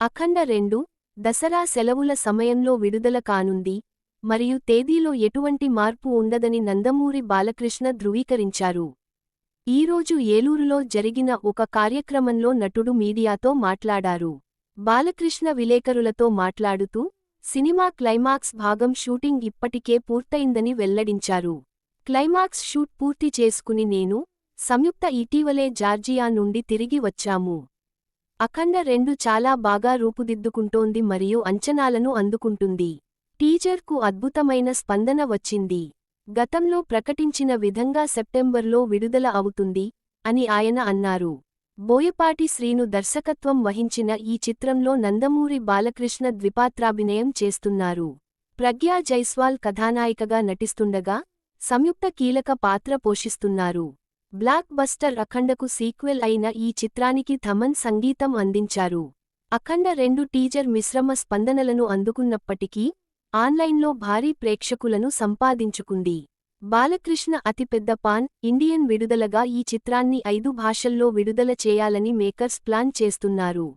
అఖండ 2 దసరా సెలవుల సమయంలో విడుదల కానుంది మరియు తేదీలో ఎటువంటి మార్పు ఉండదని నందమూరి బాలకృష్ణ ధృవీకరించారు. ఈరోజు ఏలూరులో జరిగిన ఒక కార్యక్రమంలో నటుడు మీడియాతో మాట్లాడారు. బాలకృష్ణ విలేకరులతో మాట్లాడుతూ, సినిమా క్లైమాక్స్ భాగం షూటింగ్ ఇప్పటికే పూర్తయిందని వెల్లడించారు. క్లైమాక్స్ షూట్ పూర్తి చేసుకుని నేను, సంయుక్త ఇటీవలే జార్జియా నుండి తిరిగి వచ్చాము. అఖండ 2 చాలా బాగా రూపుదిద్దుకుంటోంది మరియు అంచనాలను అందుకుంటుంది. టీజర్కు అద్భుతమైన స్పందన వచ్చింది. గతంలో ప్రకటించిన విధంగా సెప్టెంబర్లో విడుదల అవుతుంది అని ఆయన అన్నారు. బోయపాటి శ్రీను దర్శకత్వం వహించిన ఈ చిత్రంలో నందమూరి బాలకృష్ణ ద్విపాత్రాభినయం చేస్తున్నారు. ప్రగ్యా జైస్వాల్ కథానాయికగా నటిస్తుండగా, సంయుక్త కీలక పాత్ర పోషిస్తున్నారు. బ్లాక్ బస్టర్ అఖండకు సీక్వెల్ అయిన ఈ చిత్రానికి థమన్ సంగీతం అందించారు. అఖండ 2 టీజర్ మిశ్రమ స్పందనలను అందుకున్నప్పటికీ, ఆన్లైన్లో భారీ ప్రేక్షకులను సంపాదించుకుంది. బాలకృష్ణ అతిపెద్ద పాన్ ఇండియన్ విడుదలగా ఈ చిత్రాన్ని 5 భాషల్లో విడుదల చేయాలని మేకర్స్ ప్లాన్ చేస్తున్నారు.